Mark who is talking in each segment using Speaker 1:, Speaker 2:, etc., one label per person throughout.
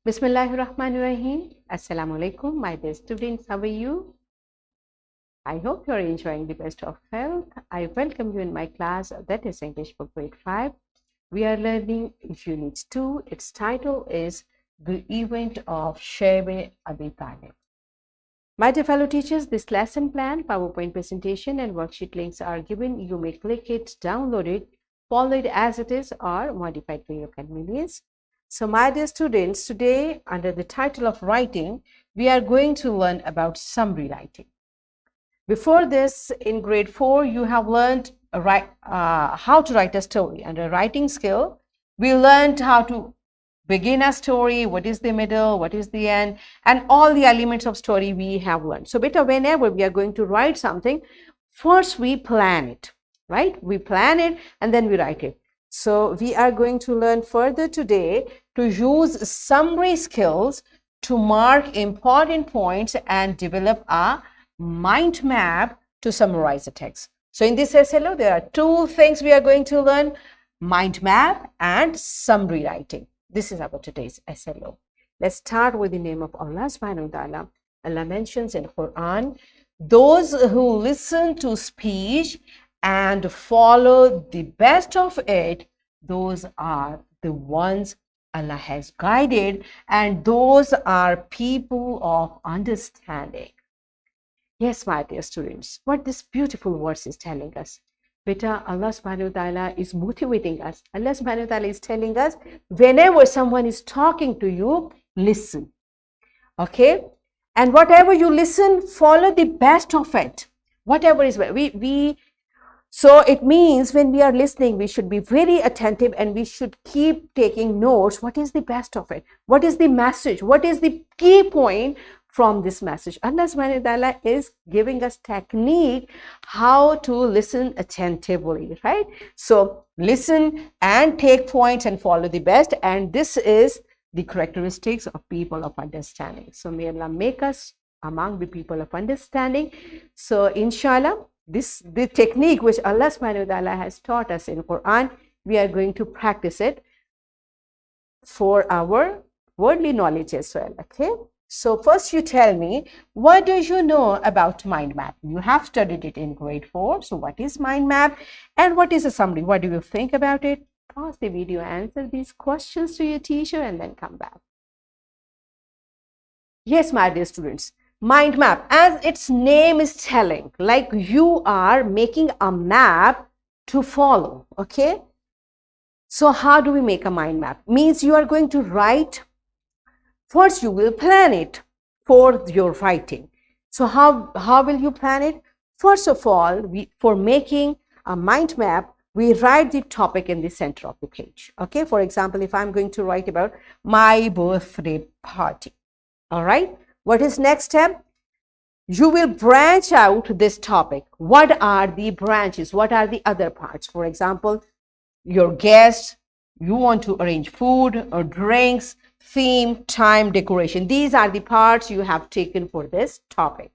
Speaker 1: Bismillahirrahmanirrahim. Assalamu alaikum, my dear students. How are you? I hope you are enjoying the best of health. I welcome you in my class, that is English for grade 5. We are learning Unit 2. Its title is The Event of Shebe Abi Talib. My dear fellow teachers, this lesson plan, PowerPoint presentation and worksheet links are given. You may click it, download it, follow it as it is, or modify it for your convenience. So my dear students, today under the title of writing, we are going to learn about summary writing. Before this, in grade 4, you have learned how to write a story. Under writing skill, we learned how to begin a story, what is the middle, what is the end, and all the elements of story we have learned. So beta, whenever we are going to write something, first we plan it, right? We plan it and then we write it. So we are going to learn further today to use summary skills to mark important points and develop a mind map to summarize the text. So in this SLO, there are two things we are going to learn: mind map and summary writing. This is our today's SLO. Let's start with the name of Allah subhanahu wa ta'ala. Allah mentions in Quran, those who listen to speech and follow the best of it, those are the ones Allah has guided, and those are people of understanding. Yes, my dear students, what this beautiful verse is telling us. Beta, Allah subhanahu wa ta'ala is motivating us. Allah subhanahu wa ta'ala is telling us, whenever someone is talking to you, listen. Okay? And whatever you listen, follow the best of it. Whatever is, so it means when we are listening, we should be very attentive and we should keep taking notes. What is the best of it? What is the message? What is the key point from this message? Allah subhanahu wa ta'ala is giving us technique how to listen attentively, right? So listen and take points and follow the best. And this is the characteristics of people of understanding. So may Allah make us among the people of understanding. So inshallah, the technique which Allah subhanahu wa ta'ala has taught us in Quran, we are going to practice it for our worldly knowledge as well. Okay? So first you tell me, what do you know about mind map? You have studied it in grade 4. So what is mind map and what is a summary? What do you think about it? Pause the video, answer these questions to your teacher and then come back. Yes, my dear students, mind map, as its name is telling, like you are making a map to follow. Okay? So how do we make a mind map? Means you are going to write. First, you will plan it for your writing. So how will you plan it? First of all, for making a mind map, we write the topic in the center of the page. Okay, for example, if I'm going to write about my birthday party, all right, what is next step? You will branch out this topic. What are the branches? What are the other parts? For example, your guests, you want to arrange food or drinks, theme, time, decoration. These are the parts you have taken for this topic.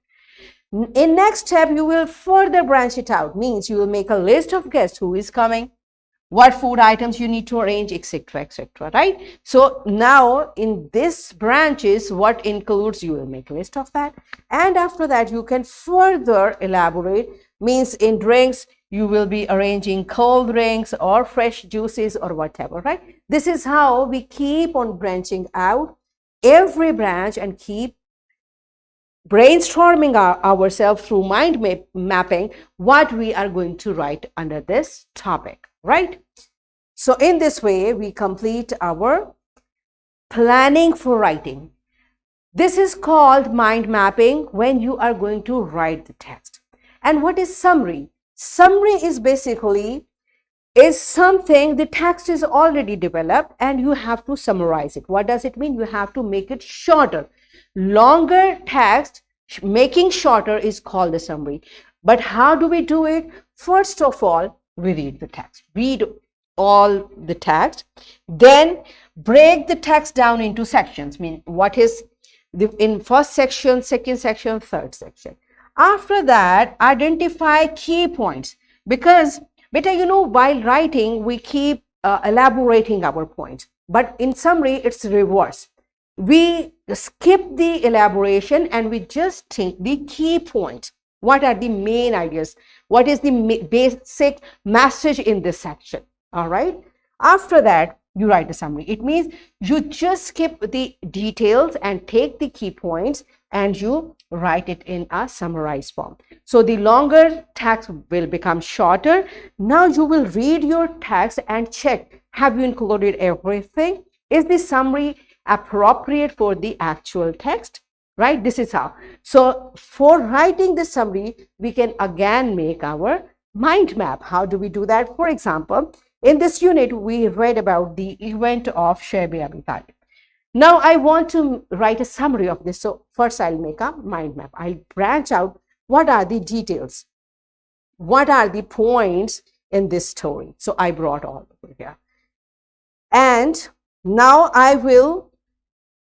Speaker 1: In next step, you will further branch it out. Means you will make a list of guests, who is coming, what food items you need to arrange, etc., etc. Right? So now in this branches, what includes, you will make a list of that. And after that, you can further elaborate. Means in drinks, you will be arranging cold drinks or fresh juices or whatever, right? This is how we keep on branching out every branch and keep brainstorming ourselves through mind mapping what we are going to write under this topic, right? So in this way, we complete our planning for writing. This is called mind mapping when you are going to write the text. And what is summary? Summary is basically something, the text is already developed and you have to summarize it. What does it mean? You have to make it shorter. Longer text, making shorter is called the summary. But how do we do it? First of all, we read the text. Read all the text. Then break the text down into sections. Mean what is in first section, second section, third section. After that, identify key points, because beta, while writing, we keep elaborating our points. But in summary, it's reverse. we skip the elaboration and we just take the key points. What are the main ideas? What is the basic message in this section? All right. After that, you write a summary. It means you just skip the details and take the key points and you write it in a summarized form. So the longer text will become shorter. Now you will read your text and check, have you included everything? Is the summary appropriate for the actual text? Right? This is how. So for writing the summary, we can again make our mind map. How do we do that? For example, in this unit, we read about the event of Sheb Abi Talib. Now I want to write a summary of this. So first I'll make a mind map. I'll branch out what are the details, what are the points in this story. So I brought all over here. And now I will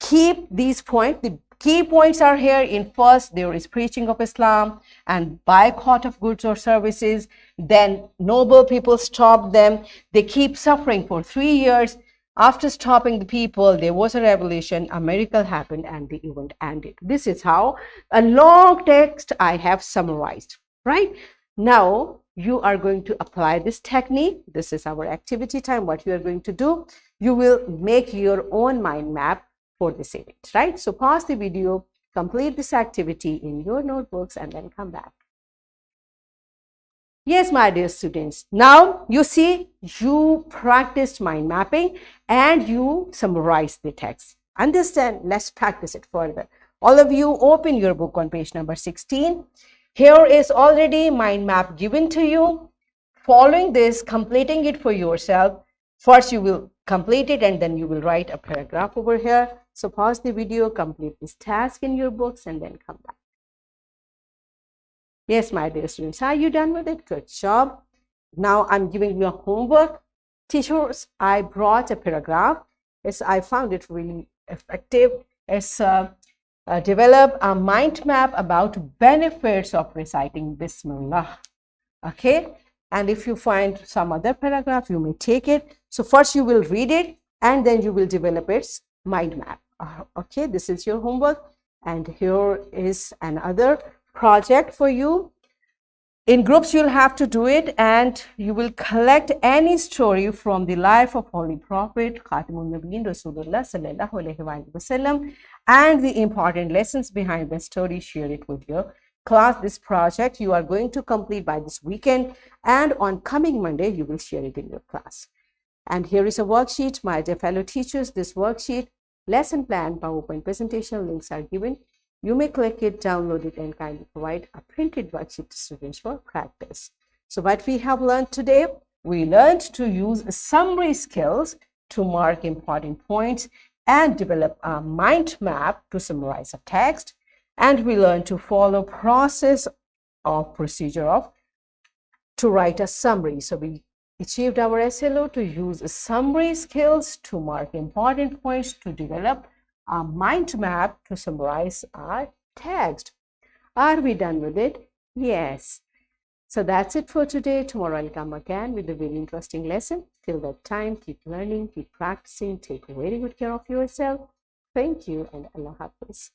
Speaker 1: keep these points. The key points are here. In first, there is preaching of Islam and boycott of goods or services. Then noble people stopped them. They keep suffering for 3 years. After stopping the people, there was a revolution, a miracle happened, and the event ended. This is how a long text I have summarized, right? Now, you are going to apply this technique. This is our activity time. What you are going to do, you will make your own mind map for this event, right? So pause the video, complete this activity in your notebooks, and then come back. Yes, my dear students, now you see you practiced mind mapping and you summarized the text. Understand? Let's practice it further. All of you open your book on page number 16. Here is already mind map given to you. Following this, completing it for yourself. First, you will complete it and then you will write a paragraph over here. So pause the video, complete this task in your books, and then come back. Yes, my dear students, are you done with it? Good job. Now I'm giving you a homework. Teachers, I brought a paragraph. I found it really effective. It's develop a mind map about benefits of reciting Bismillah. Okay. And if you find some other paragraph, you may take it. So first you will read it and then you will develop its mind map. Okay, this is your homework. And here is another project for you. In groups, you'll have to do it and you will collect any story from the life of Holy Prophet, Khatimun Nabiyyin Rasulullah Sallallahu Alaihi Wasallam, and the important lessons behind the story. Share it with your class. This project you are going to complete by this weekend, and on coming Monday, you will share it in your class. And here is a worksheet, my dear fellow teachers. This worksheet, lesson plan, PowerPoint presentation links are given. You may click it, download it, and kindly provide a printed worksheet to students for practice. So what we have learned today, we learned to use summary skills to mark important points and develop a mind map to summarize a text. And we learned to follow process of procedure to write a summary. So we achieved our SLO to use summary skills to mark important points to develop a mind map to summarize our text. Are we done with it? Yes. So that's it for today. Tomorrow I'll come again with a very interesting lesson. Till that time, keep learning, keep practicing, take very good care of yourself. Thank you and Allah Hafiz.